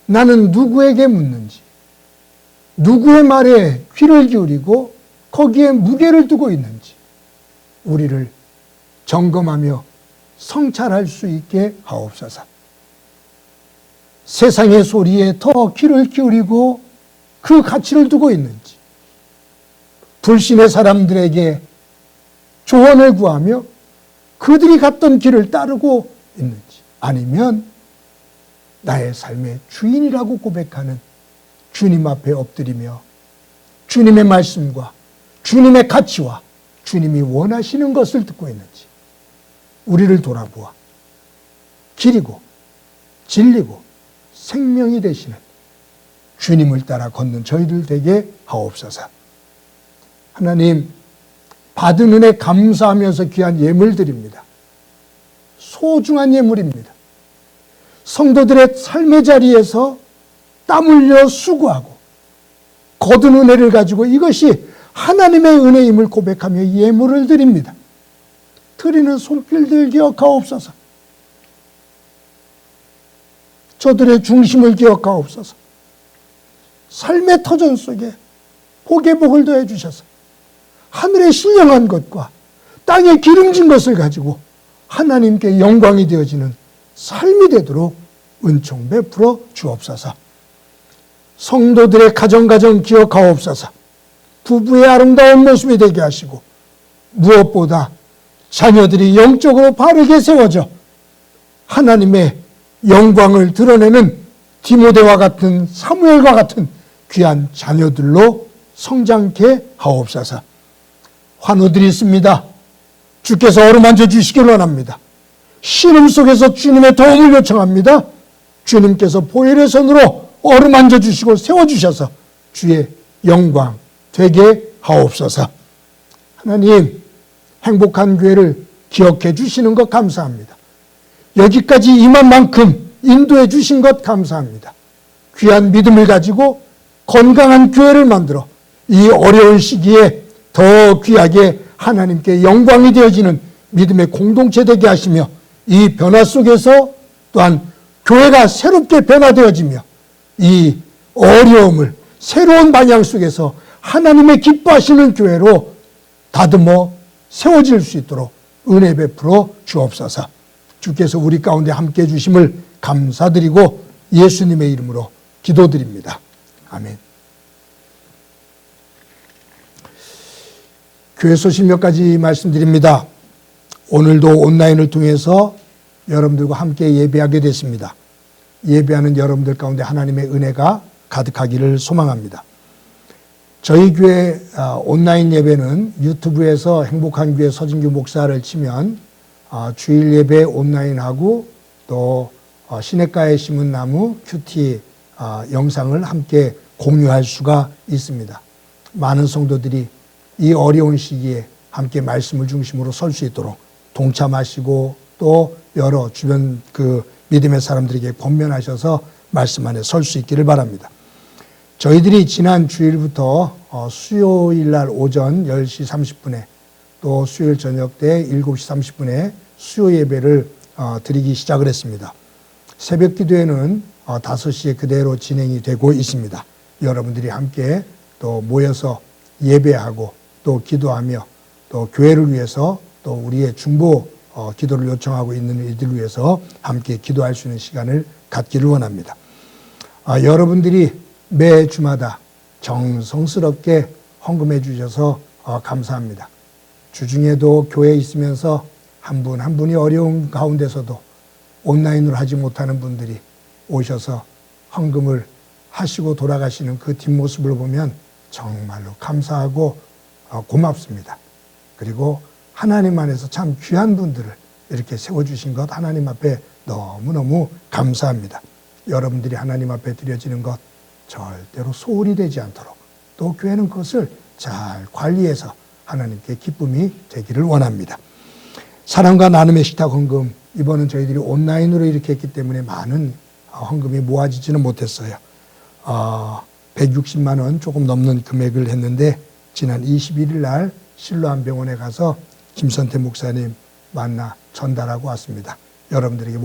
나는 누구에게 묻는지, 누구의 말에 귀를 기울이고 거기에 무게를 두고 있는지 우리를 점검하며 성찰할 수 있게 하옵소서. 세상의 소리에 더 귀를 기울이고 그 가치를 두고 있는지, 불신의 사람들에게 조언을 구하며 그들이 갔던 길을 따르고 있는지, 아니면 나의 삶의 주인이라고 고백하는 주님 앞에 엎드리며 주님의 말씀과 주님의 가치와 주님이 원하시는 것을 듣고 있는지 우리를 돌아보아 길이고 진리고 생명이 되시는 주님을 따라 걷는 저희들 되게 하옵소서. 하나님, 받은 은혜 감사하면서 귀한 예물 드립니다. 소중한 예물입니다. 성도들의 삶의 자리에서 땀 흘려 수고하고 거둔 은혜를 가지고 이것이 하나님의 은혜임을 고백하며 예물을 드립니다. 드리는 손길들 기억하옵소서. 저들의 중심을 기억하옵소서. 삶의 터전 속에 복의 복을 더해 주셔서 하늘의 신령한 것과 땅에 기름진 것을 가지고 하나님께 영광이 되어지는 삶이 되도록 은총 베풀어 주옵소서. 성도들의 가정 기억하옵소서. 부부의 아름다운 모습이 되게 하시고 무엇보다 자녀들이 영적으로 바르게 세워져 하나님의 영광을 드러내는 디모데와 같은 사무엘과 같은 귀한 자녀들로 성장케 하옵소서. 환우들이 있습니다. 주께서 어루만져 주시길 원합니다. 신음 속에서 주님의 도움을 요청합니다. 주님께서 보혈의 손으로 어루만져 주시고 세워주셔서 주의 영광 되게 하옵소서. 하나님, 행복한 교회를 기억해 주시는 것 감사합니다. 여기까지 임한 만큼 인도해 주신 것 감사합니다. 귀한 믿음을 가지고 건강한 교회를 만들어 이 어려운 시기에 더 귀하게 하나님께 영광이 되어지는 믿음의 공동체 되게 하시며 이 변화 속에서 또한 교회가 새롭게 변화되어지며 이 어려움을 새로운 방향 속에서 하나님의 기뻐하시는 교회로 다듬어 세워질 수 있도록 은혜 베풀어 주옵소서. 주께서 우리 가운데 함께해 주심을 감사드리고 예수님의 이름으로 기도드립니다. 아멘. 교회 소식 몇 가지 말씀드립니다. 오늘도 온라인을 통해서 여러분들과 함께 예배하게 됐습니다. 예배하는 여러분들 가운데 하나님의 은혜가 가득하기를 소망합니다. 저희 교회 온라인 예배는 유튜브에서 행복한 교회 서진규 목사를 치면 주일 예배 온라인하고 또 시냇가에 심은 나무 큐티 영상을 함께 공유할 수가 있습니다. 많은 성도들이 이 어려운 시기에 함께 말씀을 중심으로 설 수 있도록 동참하시고 또 여러 주변 그 믿음의 사람들에게 권면하셔서 말씀 안에 설 수 있기를 바랍니다. 저희들이 지난 주일부터 수요일 날 오전 10시 30분에 또 수요일 저녁 때 7시 30분에 수요 예배를 드리기 시작을 했습니다. 새벽 기도회는 5시에 그대로 진행이 되고 있습니다. 여러분들이 함께 또 모여서 예배하고 또 기도하며 또 교회를 위해서 또 우리의 중보 기도를 요청하고 있는 이들을 위해서 함께 기도할 수 있는 시간을 갖기를 원합니다. 여러분들이 매 주마다 정성스럽게 헌금해 주셔서 감사합니다. 주중에도 교회에 있으면서 한 분 한 분이 어려운 가운데서도 온라인으로 하지 못하는 분들이 오셔서 헌금을 하시고 돌아가시는 그 뒷모습을 보면 정말로 감사하고 고맙습니다. 그리고 하나님 안에서 참 귀한 분들을 이렇게 세워주신 것 하나님 앞에 너무너무 감사합니다. 여러분들이 하나님 앞에 드려지는 것 절대로 소홀히 되지 않도록 또 교회는 그것을 잘 관리해서 하나님께 기쁨이 되기를 원합니다. 사랑과 나눔의 식탁 헌금, 이번은 저희들이 온라인으로 이렇게 했기 때문에 많은 헌금이 모아지지는 못했어요. 160만 원 조금 넘는 금액을 했는데 지난 21일 날 실로암 병원에 가서 김선태 목사님 만나 전달하고 왔습니다. 여러분들에게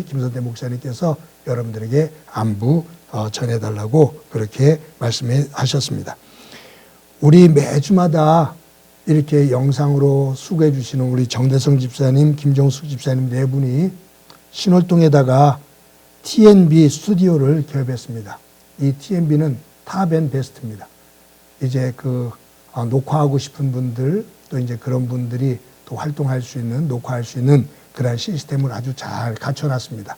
김선태 목사님께서 여러분들에게 안부 전해달라고 그렇게 말씀하셨습니다. 우리 매주마다 이렇게 영상으로 수고해 주시는 우리 정대성 집사님, 김종숙 집사님 네 분이 신월동에다가 TNB 스튜디오를 개업했습니다. 이 TNB는 탑 앤 베스트입니다. 이제 녹화하고 싶은 분들 또 이제 그런 분들이 또 활동할 수 있는, 녹화할 수 있는 그런 시스템을 아주 잘 갖춰놨습니다.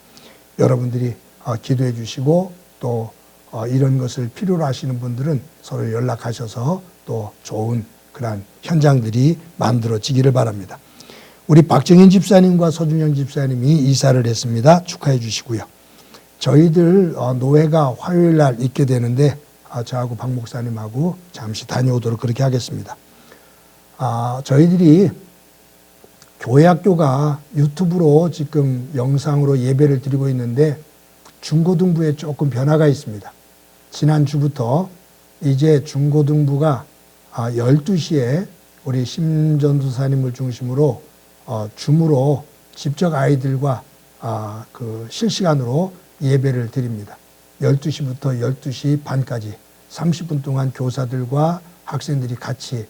여러분들이 기도해 주시고 또 이런 것을 필요로 하시는 분들은 서로 연락하셔서 또 좋은 그런 현장들이 만들어지기를 바랍니다. 우리 박정인 집사님과 서준영 집사님이 이사를 했습니다. 축하해 주시고요. 저희들 노회가 화요일 날 있게 되는데 저하고 박 목사님하고 잠시 다녀오도록 그렇게 하겠습니다. 저희들이 교회학교가 유튜브로 지금 영상으로 예배를 드리고 있는데 중고등부에 조금 변화가 있습니다. 지난주부터 이제 중고등부가 12시에 우리 심전도사님을 중심으로 줌으로 직접 아이들과 실시간으로 예배를 드립니다. 12시부터 12시 반까지 30분 동안 교사들과 학생들이 같이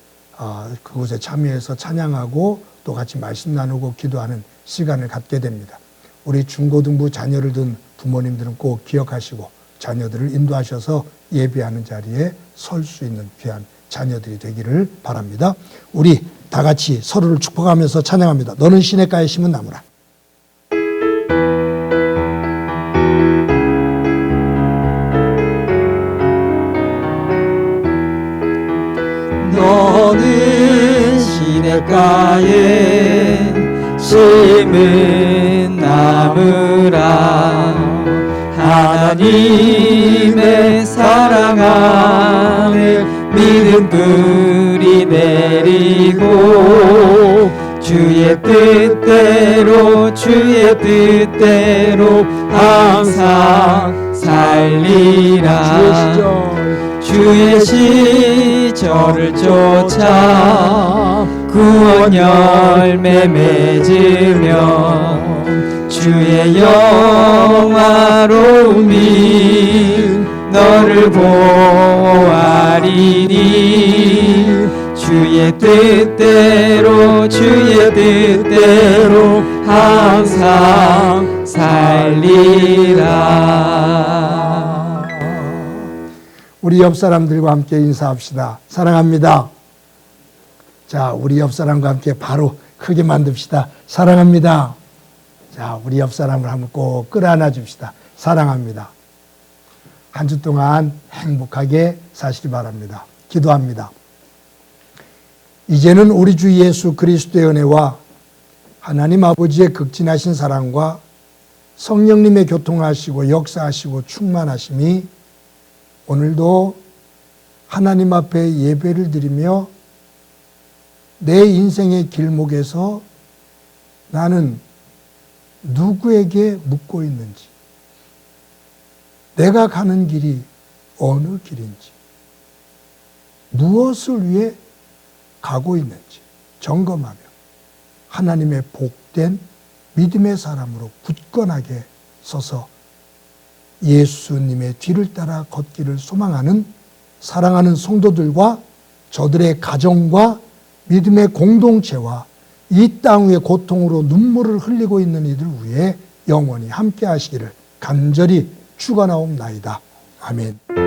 그곳에 참여해서 찬양하고 또 같이 말씀 나누고 기도하는 시간을 갖게 됩니다. 우리 중고등부 자녀를 둔 부모님들은 꼭 기억하시고 자녀들을 인도하셔서 예배하는 자리에 설 수 있는 귀한 자녀들이 되기를 바랍니다. 우리 다 같이 서로를 축복하면서 찬양합니다. 너는 시냇가에 심은 나무라. 너는 시냇가에 심은 나무라. 하나님의 사랑 안에 믿음 뿌리 내리고 주의 뜻대로 항상 살리라. 주의 시절을 쫓아 구원 열매 맺으며 주의 영화로움이 너를 보호하리니 주의 뜻대로 항상 살리라. 우리 옆 사람들과 함께 인사합시다. 사랑합니다. 자, 우리 옆 사람과 함께 바로 크게 만듭시다. 사랑합니다. 자, 우리 옆 사람을 한번 꼭 끌어안아 줍시다. 사랑합니다. 한 주 동안 행복하게 사시기 바랍니다. 기도합니다. 이제는 우리 주 예수 그리스도의 은혜와 하나님 아버지의 극진하신 사랑과 성령님의 교통하시고 역사하시고 충만하심이 오늘도 하나님 앞에 예배를 드리며 내 인생의 길목에서 나는 누구에게 묻고 있는지, 내가 가는 길이 어느 길인지, 무엇을 위해 가고 있는지 점검하며 하나님의 복된 믿음의 사람으로 굳건하게 서서 예수님의 뒤를 따라 걷기를 소망하는 사랑하는 성도들과 저들의 가정과 믿음의 공동체와 이 땅 위의 고통으로 눈물을 흘리고 있는 이들 위해 영원히 함께 하시기를 간절히 축원하옵나이다. 아멘.